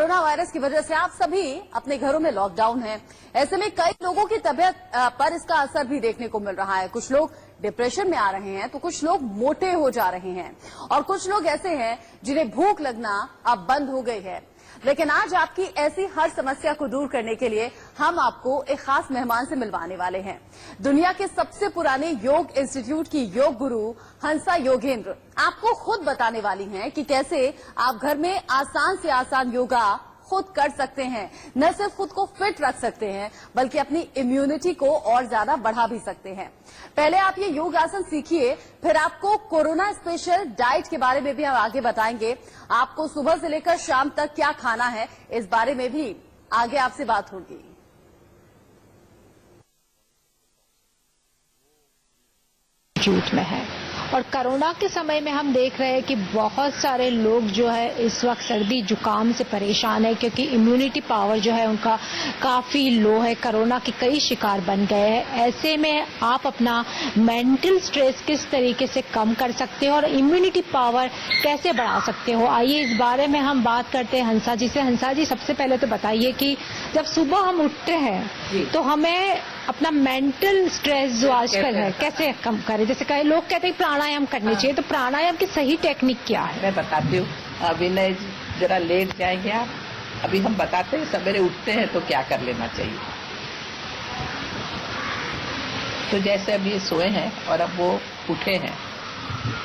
Corona virus की वजह से आप सभी अपने घरों में लॉकडाउन है। ऐसे में कई लोगों की तबीयत पर इसका असर भी देखने को मिल रहा है। कुछ लोग डिप्रेशन में आ रहे हैं तो कुछ लोग मोटे हो जा रहे हैं और कुछ लोग ऐसे हैं जिन्हें भूख लगना अब बंद हो गई है। लेकिन आज आपकी ऐसी हर समस्या को दूर करने के लिए हम आपको एक खास मेहमान से मिलवाने वाले हैं। दुनिया के सबसे पुराने योग इंस्टीट्यूट की योग गुरु हंसा योगेंद्र आपको खुद बताने वाली हैं कि कैसे आप घर में आसान से आसान योगा खुद कर सकते हैं। न सिर्फ खुद को फिट रख सकते हैं बल्कि अपनी इम्यूनिटी को और ज्यादा बढ़ा भी सकते हैं। पहले आप ये योग आसन सीखिए, फिर आपको कोरोना स्पेशल डाइट के बारे में भी हम आगे बताएंगे। आपको सुबह से लेकर शाम तक क्या खाना है इस बारे में भी आगे आपसे बात होगी। झूठ में है और कोरोना के समय में हम देख रहे हैं कि बहुत सारे लोग जो है इस वक्त सर्दी जुकाम से परेशान है क्योंकि इम्यूनिटी पावर जो है उनका काफी लो है। कोरोना के कई शिकार बन गए हैं। ऐसे में आप अपना मेंटल स्ट्रेस किस तरीके से कम कर सकते हो और इम्यूनिटी पावर कैसे बढ़ा सकते हो, आइए इस बारे में हम बात करते हैं हंसा जी से। हंसा जी, सबसे पहले तो बताइए कि जब सुबह हम उठते हैं तो हमें अपना मेंटल स्ट्रेस जो आजकल है कैसे कम करें। जैसे कई लोग कहते हैं प्राणायाम करनी चाहिए, तो प्राणायाम की सही टेक्निक क्या है? मैं बताती हूँ। अभी नहीं, जरा लेट जाएंगे आप। अभी हम बताते हैं सवेरे उठते हैं तो क्या कर लेना चाहिए। तो जैसे अभी ये सोए हैं और अब वो उठे हैं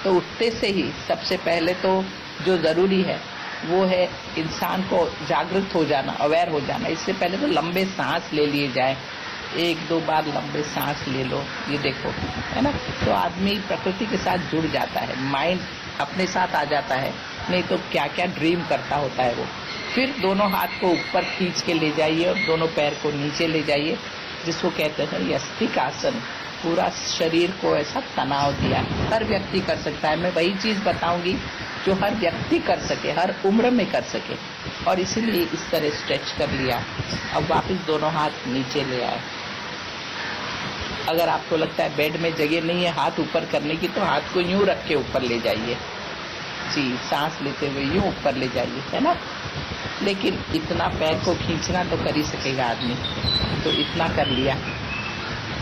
तो उठते से ही सबसे पहले तो जो जरूरी है वो है इंसान को जागृत हो जाना, अवेयर हो जाना। इससे पहले तो लंबे सांस ले लिए जाए, 1-2 बार लंबे सांस ले लो, ये देखो, है ना। तो आदमी प्रकृति के साथ जुड़ जाता है, माइंड अपने साथ आ जाता है। नहीं तो क्या क्या ड्रीम करता होता है वो। फिर दोनों हाथ को ऊपर खींच के ले जाइए और दोनों पैर को नीचे ले जाइए, जिसको कहते हैं यस्तिक आसन। पूरा शरीर को ऐसा तनाव दिया। हर व्यक्ति कर सकता है। मैं वही चीज बताऊंगी जो हर व्यक्ति कर सके, हर उम्र में कर सके। और इसीलिए इस तरह स्ट्रेच कर लिया। अब वापस दोनों हाथ नीचे ले आए। अगर आपको लगता है बेड में जगह नहीं है हाथ ऊपर करने की, तो हाथ को यूं रख के ऊपर ले जाइए जी। सांस लेते हुए यूं ऊपर ले जाइए, है ना। लेकिन इतना पैर को खींचना तो कर ही सकेगा आदमी, तो इतना कर लिया,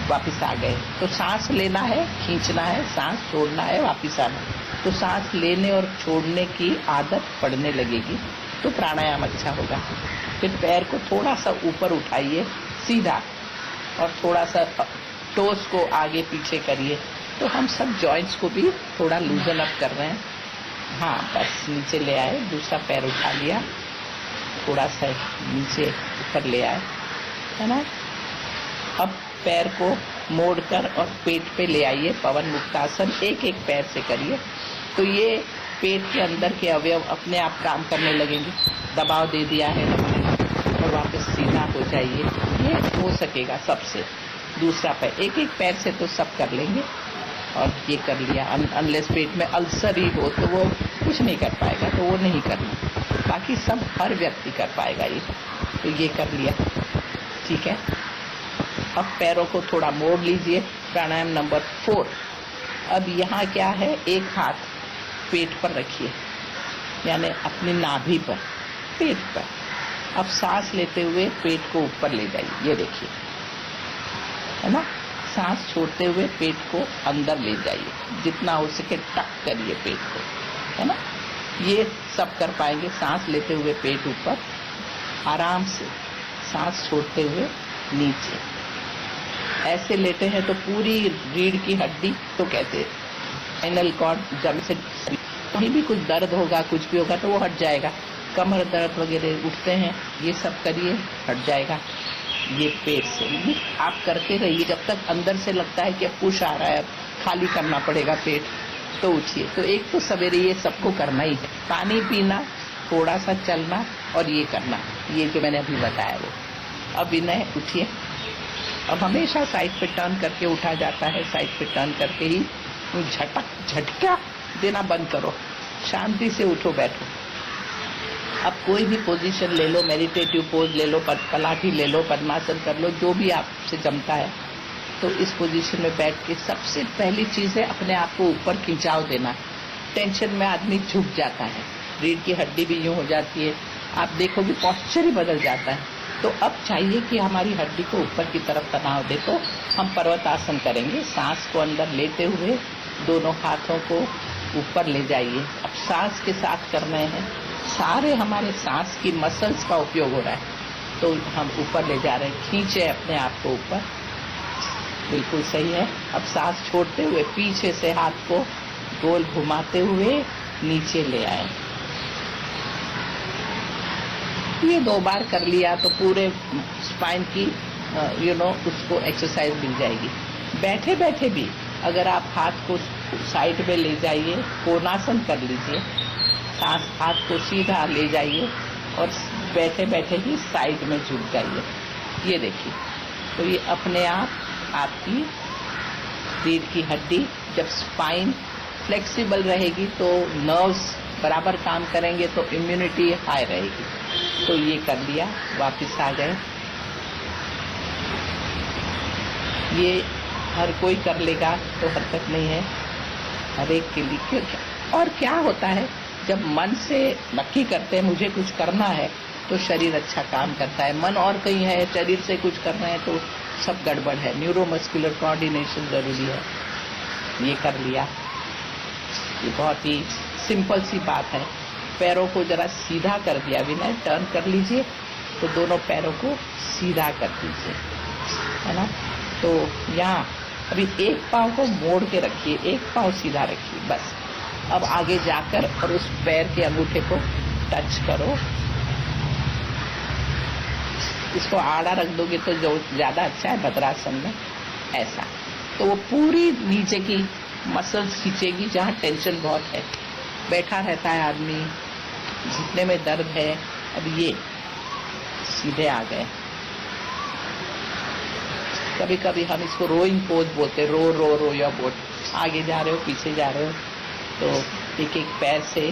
वापिस आ गए। तो सांस लेना है, खींचना है, सांस छोड़ना है, वापिस आना। तो सांस लेने और छोड़ने की आदत पड़ने लगेगी तो प्राणायाम अच्छा होगा। फिर पैर को थोड़ा सा ऊपर उठाइए सीधा और थोड़ा सा टोस को आगे पीछे करिए। तो हम सब जॉइंट्स को भी थोड़ा लूजन अप कर रहे हैं। हाँ, बस नीचे ले आए, दूसरा पैर उठा लिया, थोड़ा सा नीचे ऊपर ले आए, है ना। अब पैर को मोड़कर और पेट पे ले आइए, पवन मुक्तासन। एक एक पैर से करिए तो ये पेट के अंदर के अवयव अपने आप काम करने लगेंगे। दबाव दे दिया है और वापस सीधा हो जाइए। ये हो सकेगा सबसे। दूसरा पैर, एक एक पैर से तो सब कर लेंगे। और ये कर लिया। अनलेस पेट में अल्सर ही हो तो वो कुछ नहीं कर पाएगा, तो वो नहीं करना। बाकी सब हर व्यक्ति कर पाएगा ये। तो ये कर लिया, ठीक है। अब पैरों को थोड़ा मोड़ लीजिए। प्राणायाम नंबर 4। अब यहाँ क्या है, एक हाथ पेट पर रखिए, यानी अपनी नाभि पर, पेट पर। अब सांस लेते हुए पेट को ऊपर ले जाइए, ये देखिए, है ना। सांस छोड़ते हुए पेट को अंदर ले जाइए, जितना हो सके टक करिए पेट को, है ना। ये सब कर पाएंगे। सांस लेते हुए पेट ऊपर, आराम से सांस छोड़ते हुए नीचे। ऐसे लेटे हैं तो पूरी रीढ़ की हड्डी, तो कहते हैं स्पाइनल कॉर्ड, जब से कहीं भी कुछ दर्द होगा, कुछ भी होगा तो वो हट जाएगा। कमर दर्द वगैरह उठते हैं, ये सब करिए, हट जाएगा। ये पेट से आप करते रहिए जब तक अंदर से लगता है कि अब पुश आ रहा है, खाली करना पड़ेगा पेट, तो उठिए। तो एक तो सवेरे ये सबको करना ही है। पानी पीना, थोड़ा सा चलना और ये करना, ये जो मैंने अभी बताया वो। अब विनय उठिए। अब हमेशा साइड पे टर्न करके उठा जाता है, साइड पे टर्न करके ही झटका देना बंद करो। शांति से उठो, बैठो। अब कोई भी पोजीशन ले लो, मेडिटेटिव पोज ले लो, पलाठी ले लो, पद्मासन कर लो, जो भी आपसे जमता है। तो इस पोजीशन में बैठ के सबसे पहली चीज है अपने आप को ऊपर खिंचाव देना। टेंशन में आदमी झुक जाता है, रीढ़ की हड्डी भी यूं हो जाती है, आप देखोगे पॉस्चर ही बदल जाता है। तो अब चाहिए कि हमारी हड्डी को ऊपर की तरफ तनाव दे, तो हम पर्वतासन करेंगे। सांस को अंदर लेते हुए दोनों हाथों को ऊपर ले जाइए। अब सांस के साथ करने हैं, सारे हमारे सांस की मसल्स का उपयोग हो रहा है, तो हम ऊपर ले जा रहे हैं। खींचे अपने आप को ऊपर, बिल्कुल सही है। अब सांस छोड़ते हुए पीछे से हाथ को गोल घुमाते हुए नीचे ले आए। ये 2 बार कर लिया तो पूरे स्पाइन की उसको एक्सरसाइज मिल जाएगी। बैठे बैठे भी अगर आप हाथ को साइड में ले जाइए, कोणासन कर लीजिए, सांस हाथ को सीधा ले जाइए और बैठे बैठे ही साइड में झुक जाइए। ये देखिए, तो ये अपने आप आपकी रीढ़ की हड्डी, जब स्पाइन फ्लेक्सिबल रहेगी तो नर्व्स बराबर काम करेंगे, तो इम्यूनिटी हाई रहेगी। तो ये कर लिया, वापस आ गए। ये हर कोई कर लेगा तो हरकत नहीं है, हर एक के लिए। क्यों? और क्या होता है, जब मन से नक्की करते हैं मुझे कुछ करना है, तो शरीर अच्छा काम करता है। मन और कहीं है, शरीर से कुछ करना है तो सब गड़बड़ है। न्यूरोमस्कुलर कोऑर्डिनेशन जरूरी है। ये कर लिया, ये बहुत ही सिंपल सी बात है। पैरों को जरा सीधा कर दिया, विनय टर्न कर लीजिए, तो दोनों पैरों को सीधा कर दीजिए, है ना। तो यहाँ अभी एक पाँव को मोड़ के रखिए, एक पाँव सीधा रखिए, बस। अब आगे जाकर और उस पैर के अंगूठे को टच करो। इसको आड़ा रख दोगे तो जो ज्यादा अच्छा है भद्रासन में, ऐसा। तो वो पूरी नीचे की मसल्स खींचेगी जहाँ टेंशन बहुत है, बैठा रहता है आदमी, घुटने में दर्द है। अब ये सीधे आ गए। कभी कभी हम इसको रोइंग पोज बोलते, रो रो रो या बोट, आगे जा रहे हो पीछे जा रहे हो, तो एक एक पैर से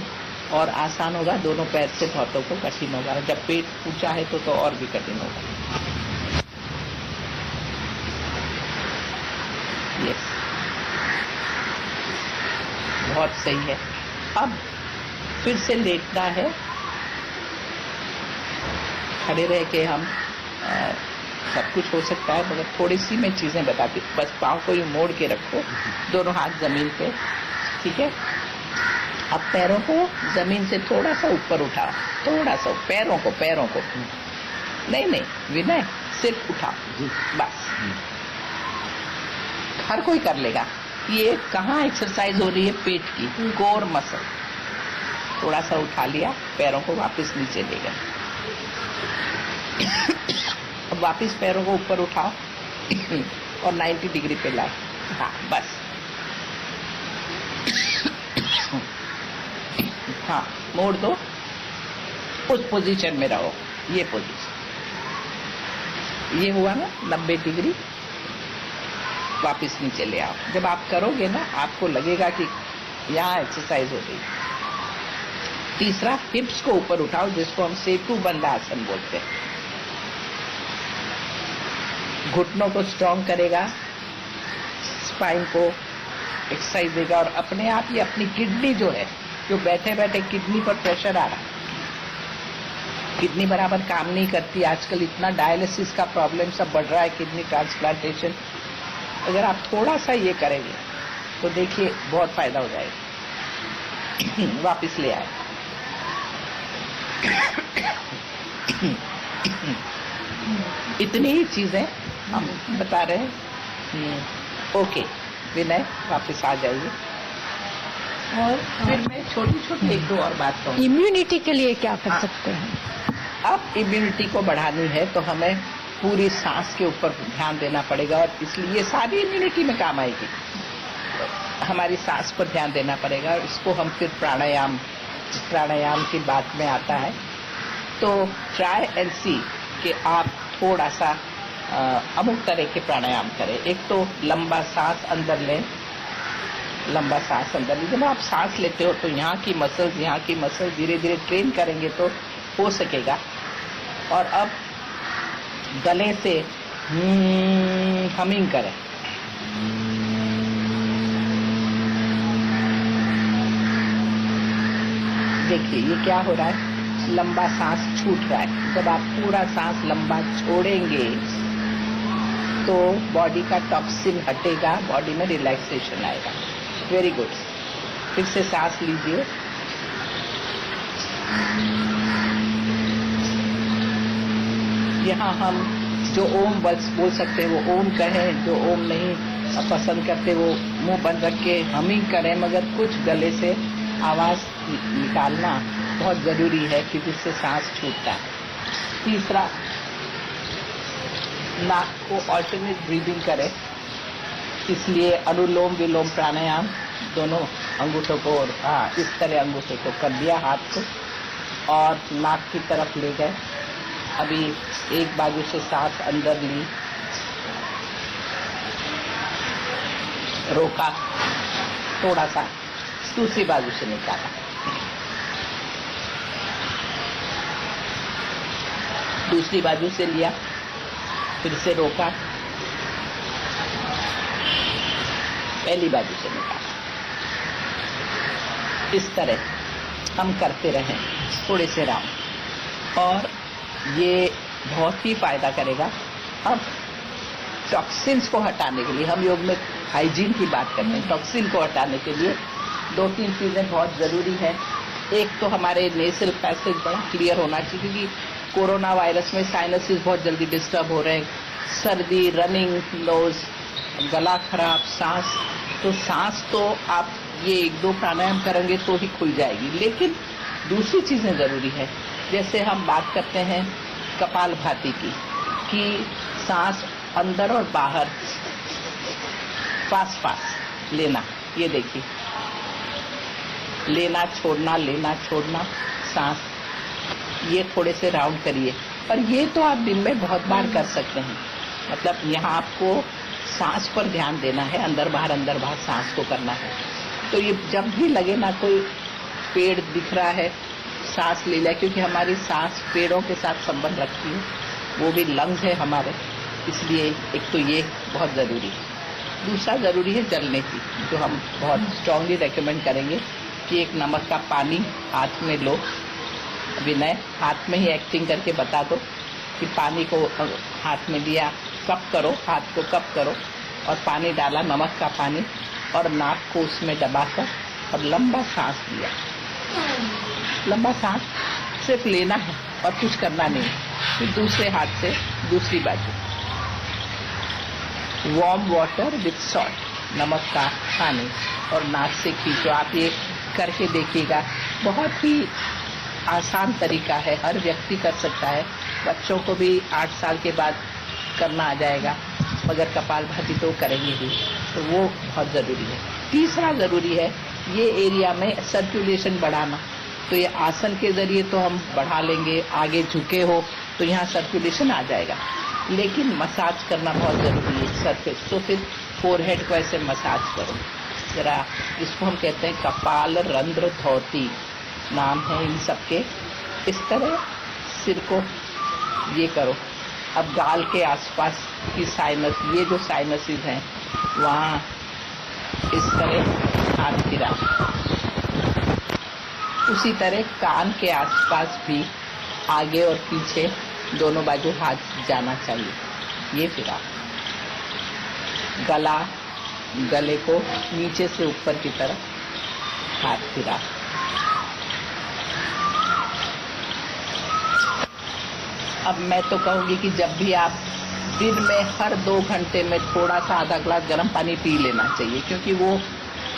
और आसान होगा, दोनों पैर से हाथों को कठिन होगा। जब पेट ऊंचा है तो और भी कठिन होगा। यस, बहुत सही है। अब फिर से लेटना है, खड़े रह के हम सब कुछ हो सकता है, मगर थोड़ी सी मैं चीजें बताती हूँ। बस पाँव को यूं मोड़ के रखो, दोनों हाथ जमीन पे, ठीक है। अब पैरों को जमीन से थोड़ा सा ऊपर उठाओ, थोड़ा सा पैरों को नहीं विनय, सिर्फ उठाओ, बस। हर कोई कर लेगा। ये कहाँ एक्सरसाइज हो रही है? पेट की कोर मसल। थोड़ा सा उठा लिया, पैरों को वापस नीचे ले गए। अब वापस पैरों को ऊपर उठाओ और 90 डिग्री पे लाओ, हाँ बस। हाँ, मोड़ दो, उस पोजीशन में रहो, ये पोजीशन। ये हुआ ना 90 डिग्री, वापस नीचे ले आओ। जब आप करोगे ना, आपको लगेगा कि यहाँ एक्सरसाइज हो गई। तीसरा, हिप्स को ऊपर उठाओ, जिसको हम सेतु बंद आसन बोलते हैं। घुटनों को स्ट्रॉन्ग करेगा, स्पाइन को एक्सरसाइज देगा, और अपने आप ही अपनी किडनी जो है, जो बैठे बैठे किडनी पर प्रेशर आ रहा है, किडनी बराबर काम नहीं करती। आजकल इतना डायलिसिस का प्रॉब्लम सब बढ़ रहा है, किडनी ट्रांसप्लांटेशन। अगर आप थोड़ा सा ये करेंगे तो देखिए बहुत फायदा हो जाएगा। वापिस ले आए। इतनी ही चीजें हम बता रहे हैं। ओके विनय, वापस आ जाइए। और फिर मैं छोटी छोटी 1-2 और बात कहूँ। इम्यूनिटी के लिए क्या कर सकते हैं? अब इम्यूनिटी को बढ़ानी है तो हमें पूरी सांस के ऊपर ध्यान देना पड़ेगा, और इसलिए सारी इम्यूनिटी में काम आएगी। हमारी सांस पर ध्यान देना पड़ेगा। इसको हम फिर प्राणायाम की बात में आता है। तो ट्राई एंड सी कि आप थोड़ा सा अमुक तरह के प्राणायाम करें। एक तो लंबा सांस अंदर लें, लंबा सांस अंदर लें। जब आप सांस लेते हो तो यहाँ की मसल धीरे धीरे ट्रेन करेंगे तो हो सकेगा। और अब गले से हमिंग करें। देखिए ये क्या हो रहा है, लंबा सांस छूट रहा है। जब आप पूरा सांस लंबा छोड़ेंगे तो बॉडी का टॉक्सिन हटेगा, बॉडी में रिलैक्सेशन आएगा। Very good. फिर से सांस लीजिए। यहाँ हम जो ओम बोल सकते हैं वो ओम कहें, जो ओम नहीं पसंद करते वो मुंह बंद रख के हमिंग करें, मगर कुछ गले से आवाज निकालना बहुत जरूरी है कि जिससे सांस छूटता है। तीसरा, नाक को ऑल्टरनेट ब्रीदिंग करें, इसलिए अनुलोम विलोम प्राणायाम दोनों अंगूठों को और इस तरह अंगूठों को कर दिया, हाथ को, और नाक की तरफ ले गए। अभी एक बाजू से सांस अंदर ली, रोका, थोड़ा सा दूसरी बाजू से निकाला, दूसरी बाजू से लिया, फिर से रोका, पहली बाजू से निकाला। इस तरह हम करते रहें थोड़े से राउंड, और ये बहुत ही फायदा करेगा। अब टॉक्सिन्स को हटाने के लिए, हम योग में हाइजीन की बात करते हैं, टॉक्सिन को हटाने के लिए 2-3 चीजें बहुत जरूरी है। एक तो हमारे नेसल पैसेज बड़ा क्लियर होना चाहिए, क्योंकि कोरोना वायरस में साइनसेस बहुत जल्दी डिस्टर्ब हो रहे हैं, सर्दी, रनिंग नोज, गला खराब, सांस। तो सांस तो आप ये 1-2 प्राणायाम करेंगे तो ही खुल जाएगी, लेकिन दूसरी चीजें जरूरी है। जैसे हम बात करते हैं कपालभाति की, कि सांस अंदर और बाहर पास पास लेना, ये देखिए, लेना छोड़ना, लेना छोड़ना सांस, ये थोड़े से राउंड करिए। और ये तो आप दिन में बहुत बार कर सकते हैं, मतलब यहाँ आपको सांस पर ध्यान देना है, अंदर बाहर सांस को करना है। तो ये जब भी लगे ना कोई पेड़ दिख रहा है, सांस ले लिया, क्योंकि हमारी सांस पेड़ों के साथ संबंध रखती है, वो भी लंग्स है हमारे, इसलिए एक तो ये बहुत जरूरी है। दूसरा जरूरी है जलने की, जो हम बहुत स्ट्रांगली रेकमेंड करेंगे कि एक नमक का पानी हाथ में लो। विनय, हाथ में ही एक्टिंग करके बता दो कि पानी को हाथ में लिया, कप करो, हाथ को कप करो और पानी डाला, नमक का पानी, और नाक को उसमें दबाकर और लंबा सांस लिया। लंबा सांस सिर्फ लेना है और कुछ करना नहीं। फिर दूसरे हाथ से दूसरी बाजू, वार्म वाटर विथ सॉल्ट, नमक का पानी, और नाक से खींचो। आप ये करके देखिएगा, बहुत ही आसान तरीका है, हर व्यक्ति कर सकता है। बच्चों को भी 8 साल के बाद करना आ जाएगा, मगर कपालभाति तो करेंगे ही, तो वो बहुत जरूरी है। तीसरा जरूरी है ये एरिया में सर्कुलेशन बढ़ाना। तो ये आसन के जरिए तो हम बढ़ा लेंगे, आगे झुके हो तो यहाँ सर्कुलेशन आ जाएगा, लेकिन मसाज करना बहुत जरूरी है सरफेस। तो फिर फोरहेड को ऐसे मसाज करो जरा, जिसको हम कहते हैं कपाल रंध्र धौती नाम है इन सबके। इस तरह सिर को ये करो। अब गाल के आसपास की साइनस, ये जो साइनसेस हैं वहाँ इस तरह हाथ फिरा। उसी तरह कान के आसपास भी आगे और पीछे दोनों बाजू हाथ जाना चाहिए, ये फिरा। गला, गले को नीचे से ऊपर की तरफ हाथ फिरा। अब मैं तो कहूँगी कि जब भी आप दिन में हर 2 घंटे में थोड़ा सा आधा ग्लास गर्म पानी पी लेना चाहिए, क्योंकि वो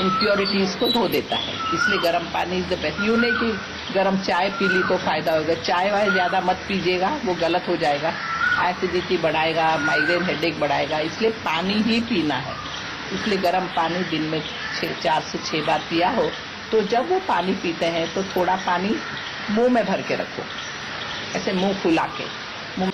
इम्प्योरिटीज को धो देता है। इसलिए गर्म पानी इज द बेस्ट। यूँ नहीं कि गर्म चाय पी ली तो फायदा होगा, चाय वाय ज्यादा मत पीजिएगा, वो गलत हो जाएगा, एसिडिटी बढ़ाएगा, माइग्रेन हेडेक बढ़ाएगा। इसलिए पानी ही पीना है। इसलिए गर्म पानी दिन में 4 से 6 बार पिया हो, तो जब वो पानी पीते हैं तो थोड़ा पानी मुंह में भर के रखो, ऐसे मुंह फुला के, मुंह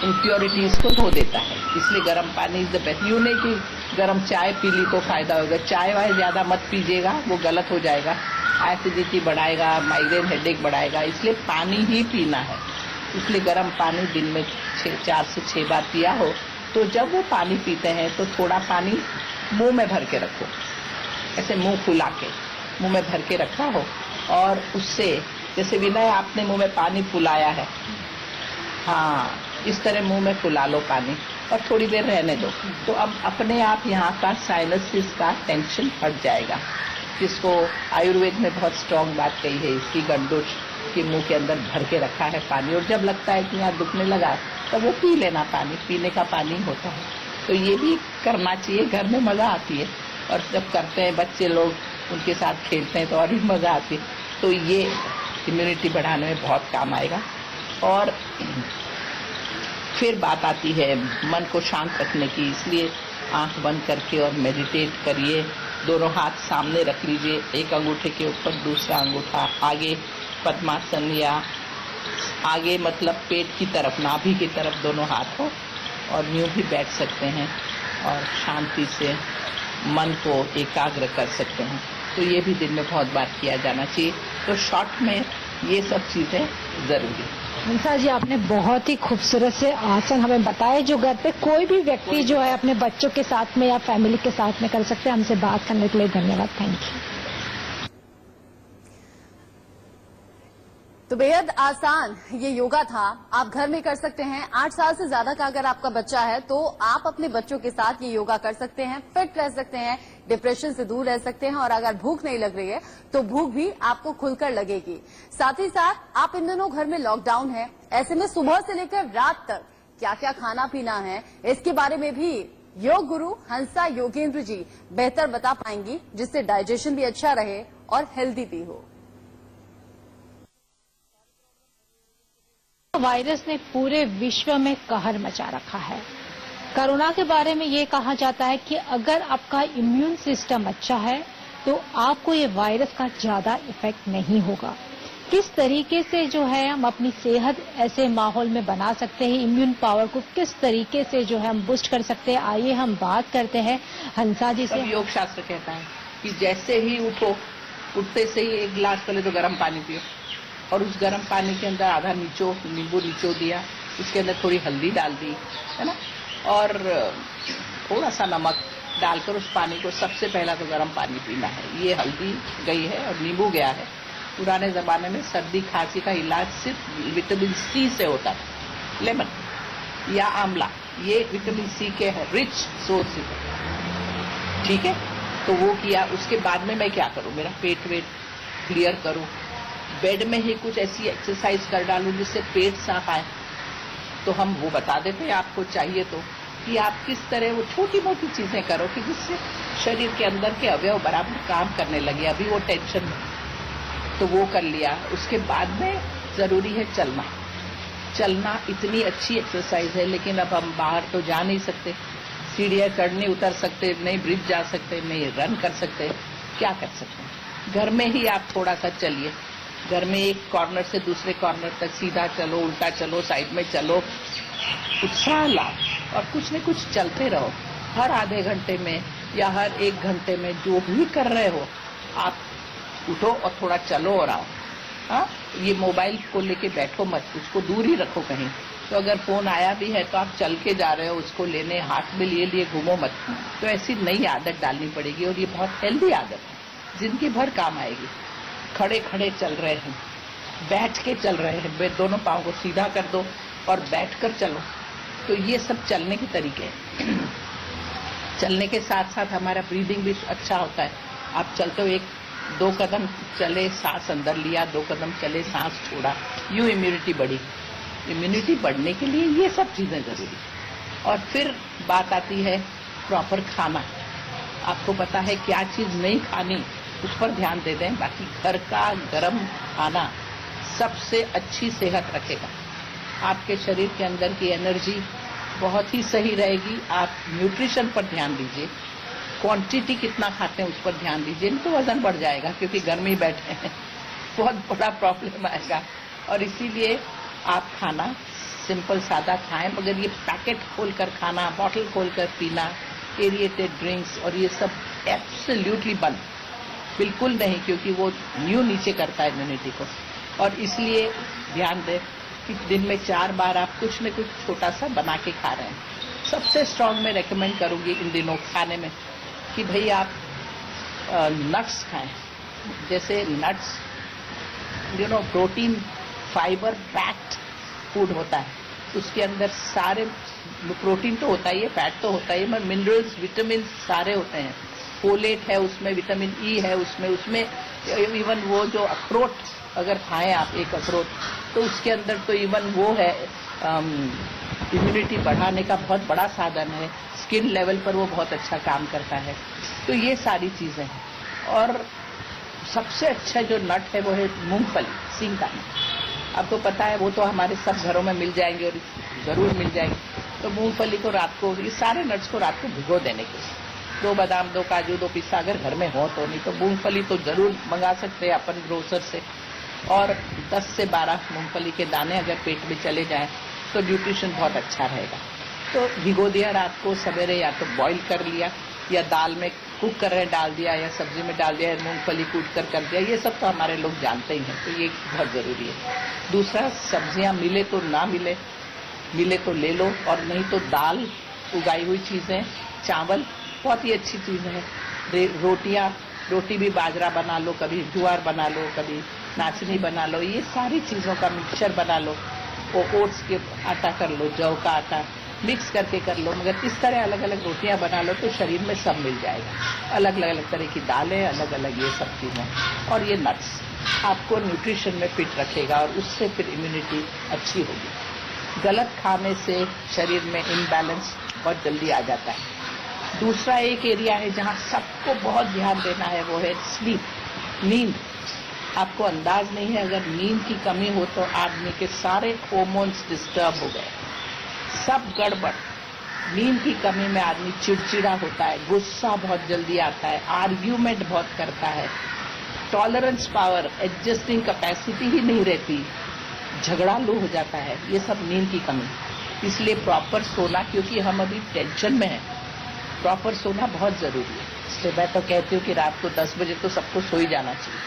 इम्प्योरिटीज को धो देता है। इसलिए गर्म पानी इज द बेस्ट। यूँ नहीं कि गर्म चाय पी ली तो फायदा होगा, चाय वाय ज्यादा मत पीजिएगा, वो गलत हो जाएगा, एसिडिटी बढ़ाएगा, माइग्रेन हेडेक बढ़ाएगा। इसलिए पानी ही पीना है। इसलिए गर्म पानी दिन में 4 से 6 बार पिया हो, तो जब वो पानी पीते हैं तो थोड़ा पानी मुंह में भर के रखो, ऐसे मुंह फुला के मुंह में भर के रखा हो, और उससे जैसे विनय आपने मुंह में पानी फुलाया है, हाँ इस तरह मुंह में फुला लो पानी और थोड़ी देर रहने दो, तो अब अपने आप यहाँ का साइनसिस का टेंशन हट जाएगा, जिसको आयुर्वेद में बहुत स्ट्रॉन्ग बात कही है, इसकी गंडोश के मुंह के अंदर भर के रखा है पानी, और जब लगता है कि यहाँ दुखने लगा तो वो पी लेना, पानी पीने का पानी होता है। तो ये भी करना चाहिए, घर में मजा आती है, और जब करते हैं बच्चे लोग उनके साथ खेलते हैं तो और भी मजा आती है। तो ये इम्यूनिटी बढ़ाने में बहुत काम आएगा। और फिर बात आती है मन को शांत रखने की, इसलिए आंख बंद करके और मेडिटेट करिए, दोनों हाथ सामने रख लीजिए, एक अंगूठे के ऊपर दूसरा अंगूठा आगे, पद्मासन या आगे मतलब पेट की तरफ, नाभि की तरफ दोनों हाथ हो, और यूं भी बैठ सकते हैं और शांति से मन को एकाग्र कर सकते हैं। तो ये भी दिन में बहुत बार किया जाना चाहिए। तो शॉर्ट में ये सब चीजें जरूरी है। हंसा जी, आपने बहुत ही खूबसूरत से आसन हमें बताए जो घर पे कोई भी व्यक्ति जो है अपने बच्चों के साथ में या फैमिली के साथ में कर सकते हैं। हमसे बात करने के लिए धन्यवाद, थैंक यू। तो बेहद आसान ये योगा था, आप घर में कर सकते हैं। 8 साल से ज्यादा का अगर आपका बच्चा है तो आप अपने बच्चों के साथ ये योगा कर सकते हैं, फिट रह सकते हैं, डिप्रेशन से दूर रह सकते हैं, और अगर भूख नहीं लग रही है तो भूख भी आपको खुलकर लगेगी। साथ ही साथ आप इन दिनों घर में लॉकडाउन है, ऐसे में सुबह से लेकर रात तक क्या क्या खाना पीना है इसके बारे में भी योग गुरु हंसा योगेंद्र जी बेहतर बता पाएंगी, जिससे डाइजेशन भी अच्छा रहे और हेल्दी भी हो। वायरस ने पूरे विश्व में कहर मचा रखा है। कोरोना के बारे में ये कहा जाता है कि अगर आपका इम्यून सिस्टम अच्छा है तो आपको ये वायरस का ज्यादा इफेक्ट नहीं होगा। किस तरीके से जो है हम अपनी सेहत ऐसे माहौल में बना सकते हैं, इम्यून पावर को किस तरीके से जो है हम बूस्ट कर सकते हैं, आइए हम बात करते हैं हंसा जी से। योग शास्त्र कहता है कि जैसे ही उठो, उठते से ही एक गिलास पहले तो गर्म पानी पियो, और उस गर्म पानी के अंदर आधा नींबू निचो दिया, उसके अंदर थोड़ी हल्दी डाल दी, है ना, और थोड़ा सा नमक डालकर उस पानी को सबसे पहला तो गर्म पानी पीना है। ये हल्दी गई है और नींबू गया है। पुराने जमाने में सर्दी खांसी का इलाज सिर्फ विटामिन सी से होता था, लेमन या आंवला, ये विटामिन सी के है रिच सोर्स है, ठीक है। तो वो किया, उसके बाद में मैं क्या करूं, मेरा पेट वेट क्लियर करूं, बेड में ही कुछ ऐसी एक्सरसाइज कर डालूं जिससे पेट साफ आए। तो हम वो बता देते हैं आपको चाहिए तो, कि आप किस तरह वो छोटी मोटी चीजें करो कि जिससे शरीर के अंदर के अवयव बराबर काम करने लगे। अभी वो टेंशन है तो वो कर लिया। उसके बाद में जरूरी है चलना। चलना इतनी अच्छी एक्सरसाइज है, लेकिन अब हम बाहर तो जा नहीं सकते, सीढ़ियां चढ़ नहीं उतर सकते, नहीं ब्रिज जा सकते, नहीं रन कर सकते, क्या कर सकते हैं। घर में ही आप थोड़ा सा चलिए, घर में एक कॉर्नर से दूसरे कॉर्नर तक सीधा चलो, उल्टा चलो, साइड में चलो, उत्साह लाओ और कुछ न कुछ चलते रहो। हर आधे घंटे में या हर 1 घंटे में जो भी कर रहे हो आप उठो और थोड़ा चलो और आओ। हाँ, ये मोबाइल को लेके बैठो मत, उसको दूर ही रखो कहीं। तो अगर फोन आया भी है तो आप चल के जा रहे हो, उसको लेने हाथ में लिए घूमो मत। तो ऐसी नई आदत डालनी पड़ेगी, और ये बहुत हेल्दी आदत है, जिंदगी भर काम आएगी। खड़े खड़े चल रहे हैं, बैठ के चल रहे हैं, दोनों पाँव को सीधा कर दो और बैठकर चलो। तो ये सब चलने के तरीके हैं। चलने के साथ साथ हमारा ब्रीदिंग भी अच्छा होता है। आप चलते हो, 1-2 कदम चले, सांस अंदर लिया, 2 कदम चले, सांस छोड़ा, यूं इम्यूनिटी बढ़ी। इम्यूनिटी बढ़ने के लिए ये सब चीजें जरूरी। और फिर बात आती है प्रॉपर खाना। आपको पता है क्या चीज नहीं खानी, उस पर ध्यान दे दें। बाकी घर का गर्म खाना सबसे अच्छी सेहत रखेगा। आपके शरीर के अंदर की एनर्जी बहुत ही सही रहेगी। आप न्यूट्रिशन पर ध्यान दीजिए, क्वांटिटी कितना खाते हैं उस पर ध्यान दीजिए, नहीं तो वजन बढ़ जाएगा, क्योंकि गर्मी बैठे हैं, बहुत बड़ा प्रॉब्लम आएगा। और इसीलिए आप खाना सिंपल सादा खाएं, मगर ये पैकेट खोलकर खाना, बॉटल खोलकर पीना, एरिएटेड ड्रिंक्स और ये सब एब्सोल्युटली बंद, बिल्कुल नहीं, क्योंकि वो नीचे करता है इम्यूनिटी को। और इसलिए ध्यान दें कि दिन में 4 बार आप कुछ न कुछ छोटा सा बना के खा रहे हैं। सबसे स्ट्रांग मैं रेकमेंड करूंगी इन दिनों खाने में कि भाई आप नट्स खाएं। जैसे nuts protein fibre packed food होता है। उसके अंदर सारे प्रोटीन तो होता ही है, फैट तो होता ही है, मगर मिनरल्स, विटामिन सारे होते हैं। फोलेट है उसमें, विटामिन ई है उसमें इवन वो जो अखरोट अगर खाएं आप एक अखरोट, तो उसके अंदर तो इवन वो है इम्यूनिटी बढ़ाने का बहुत बड़ा साधन है। स्किन लेवल पर वो बहुत अच्छा काम करता है। तो ये सारी चीजें हैं। और सबसे अच्छा जो नट है वो है मूंगफली, सिंग का नट। आपको पता है वो तो हमारे सब घरों में मिल जाएंगे और जरूर मिल जाएंगे। तो मूंगफली को रात को, ये सारे नट्स को रात को भिगो देने के, 2 बादाम, 2 काजू, 2 पिस्ता अगर घर में हो तो, नहीं तो मूंगफली तो जरूर मंगा सकते हैं अपन ग्रोसर से। और 10 से 12 मूंगफली के दाने अगर पेट में चले जाएं तो न्यूट्रिशन बहुत अच्छा रहेगा। तो भिगो दिया रात को, सवेरे या तो बॉईल कर लिया या दाल में कुक कर रहे डाल दिया या सब्जी में डाल दिया, मूंगफली कूट कर दिया। ये सब तो हमारे लोग जानते ही हैं, तो ये बहुत जरूरी है। दूसरा, सब्जियां मिले तो ना मिले, मिले तो ले लो, और नहीं तो दाल, उगाई हुई चीजें, चावल बहुत ही अच्छी चीज है। रोटी भी बाजरा बना लो, कभी ज्वार बना लो, कभी नाचनी बना लो, ये सारी चीजों का मिक्सचर बना लो। ओट्स के आटा कर लो, जौ का आटा मिक्स करके कर लो। मगर इस तरह अलग अलग रोटियां बना लो तो शरीर में सब मिल जाएगा। अलग अलग तरह की दालें, अलग अलग ये सब चीजें, और ये नट्स आपको न्यूट्रिशन में फिट रखेगा और उससे फिर इम्यूनिटी अच्छी होगी। गलत खाने से शरीर में इम्बैलेंस बहुत जल्दी आ जाता है। दूसरा एक एरिया है जहाँ सबको बहुत ध्यान देना है, वो है स्लीप, नींद। आपको अंदाज नहीं है, अगर नींद की कमी हो तो आदमी के सारे हार्मोन्स डिस्टर्ब हो गए, सब गड़बड़। नींद की कमी में आदमी चिड़चिड़ा होता है, गुस्सा बहुत जल्दी आता है, आर्ग्यूमेंट बहुत करता है, टॉलरेंस पावर, एडजस्टिंग कैपेसिटी ही नहीं रहती, झगड़ालू हो जाता है। ये सब नींद की कमी। इसलिए प्रॉपर सोना, क्योंकि हम अभी टेंशन में हैं, प्रॉपर सोना बहुत जरूरी है। इसलिए मैं तो कहती हूँ कि रात को 10 बजे तो सबको सो ही जाना चाहिए,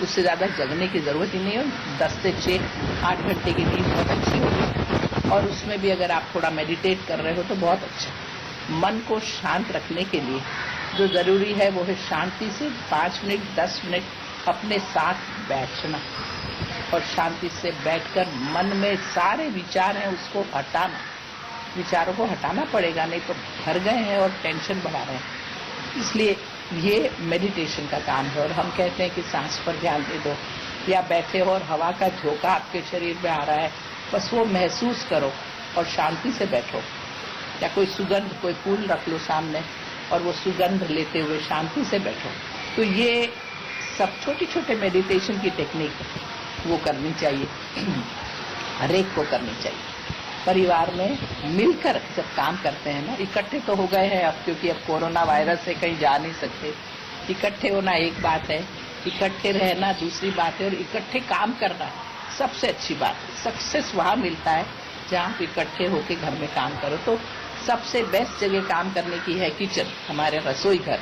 उससे ज्यादा जगने की जरूरत ही नहीं है। 10 से 6-8 घंटे की नींद बहुत अच्छी होगी। और उसमें भी अगर आप थोड़ा मेडिटेट कर रहे हो तो बहुत अच्छा। मन को शांत रखने के लिए जो जरूरी है वो है शांति से 5 मिनट 10 मिनट अपने साथ बैठना, और शांति से बैठकर मन में सारे विचार हैं उसको हटाना। विचारों को हटाना पड़ेगा, नहीं तो भर गए हैं और टेंशन बढ़ा रहे हैं। इसलिए ये मेडिटेशन का काम है। और हम कहते हैं कि सांस पर ध्यान दे दो, या बैठे हो और हवा का झोंका आपके शरीर में आ रहा है, बस वो महसूस करो और शांति से बैठो। या कोई सुगंध, कोई फूल रख लो सामने और वो सुगंध लेते हुए शांति से बैठो। तो ये सब छोटे छोटे मेडिटेशन की टेक्निक वो करनी चाहिए, हर एक को करनी चाहिए। परिवार में मिलकर जब काम करते हैं ना, इकट्ठे तो हो गए हैं अब, क्योंकि अब कोरोना वायरस से कहीं जा नहीं सकते। इकट्ठे होना एक बात है, इकट्ठे रहना दूसरी बात है, और इकट्ठे काम करना सबसे अच्छी बात है। सक्सेस वहाँ मिलता है जहाँ आप इकट्ठे होकर घर में काम करो। तो सबसे बेस्ट जगह काम करने की है किचन, हमारे रसोई घर।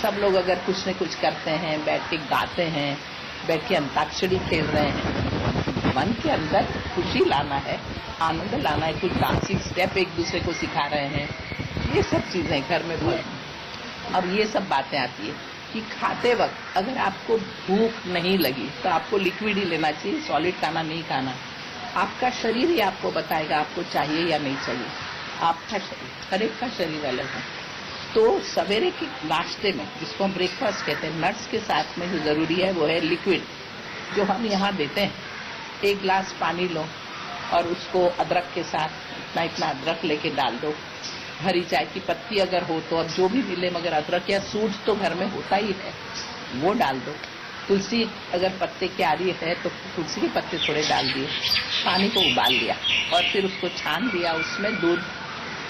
सब लोग अगर कुछ न कुछ करते हैं, बैठ के गाते हैं, बैठ के अंताक्षरी खेल रहे हैं, मन के अंदर खुशी लाना है, आनंद लाना है, कुछ डांसिंग स्टेप एक दूसरे को सिखा रहे हैं, ये सब चीजें घर में बहुत। अब ये सब बातें आती है कि खाते वक्त अगर आपको भूख नहीं लगी तो आपको लिक्विड ही लेना चाहिए, सॉलिड खाना नहीं खाना। आपका शरीर ही आपको बताएगा आपको चाहिए या नहीं चाहिए। आपका शरीर, हर एक का शरीर अलग है। तो सवेरे के नाश्ते में, जिसको हम ब्रेकफास्ट कहते हैं, नट्स के साथ में जो जरूरी है वो है लिक्विड, जो हम यहाँ देते हैं। 1 गिलास पानी लो और उसको अदरक के साथ इतना अदरक लेके डाल दो, हरी चाय की पत्ती अगर हो तो, अब जो भी मिले, मगर अदरक या सूंठ तो घर में होता ही है, वो डाल दो। तुलसी अगर पत्ते की आ रही है तो तुलसी के पत्ते थोड़े डाल दिए, पानी को उबाल लिया और फिर उसको छान दिया, उसमें दूध,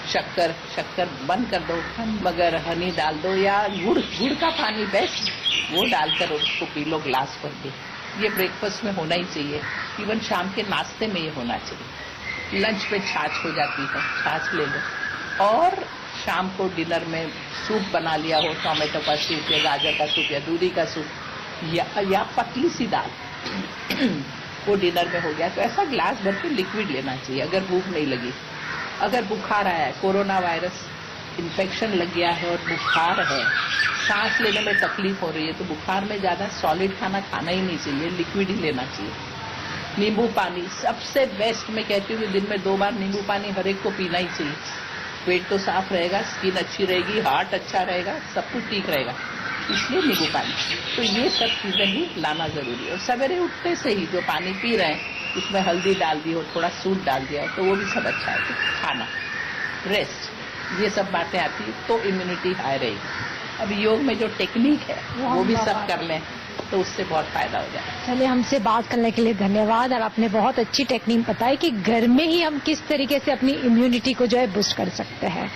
शक्कर बंद कर दो, मगर हनी डाल दो, या गुड़ का पानी बेस्ट, वो डालकर उसको पी लो ग्लास भर के। ये ब्रेकफास्ट में होना ही चाहिए। इवन शाम के नाश्ते में ये होना चाहिए। लंच पे छाछ हो जाती है, छाछ ले लो। और शाम को डिनर में सूप बना लिया हो, टोमेटो का सूप या गाजर का सूप या दूधी का सूप, या पतली सी दाल वो डिनर में हो गया। तो ऐसा ग्लास भर के लिक्विड लेना चाहिए अगर भूख नहीं लगी। अगर बुखार आया है, कोरोना वायरस इन्फेक्शन लग गया है और बुखार है, सांस लेने में तकलीफ हो रही है, तो बुखार में ज्यादा सॉलिड खाना खाना ही नहीं चाहिए, लिक्विड ही लेना चाहिए। नींबू पानी सबसे बेस्ट, मैं कहती हूँ कि दिन में 2 बार नींबू पानी हर एक को पीना ही चाहिए। पेट तो साफ रहेगा, स्किन अच्छी रहेगी, हार्ट अच्छा रहेगा, सब कुछ ठीक रहेगा, इसलिए नींबू पानी। तो ये सब चीजें ही लाना जरूरी है। और सवेरे उठते से ही जो पानी पी रहे हैं उसमें हल्दी डाल दी हो, थोड़ा सूट डाल दिया हो, तो वो भी सब अच्छा है। तो खाना, रेस्ट, ये सब बातें आती है तो इम्यूनिटी हाई रहेगी। अब योग में जो टेक्निक है वो भी सब कर लें तो उससे बहुत फायदा हो जाएगा। चलिए, हमसे बात करने के लिए धन्यवाद। और आपने बहुत अच्छी टेक्निक बताई कि घर में ही हम किस तरीके से अपनी इम्यूनिटी को जो है बूस्ट कर सकते हैं।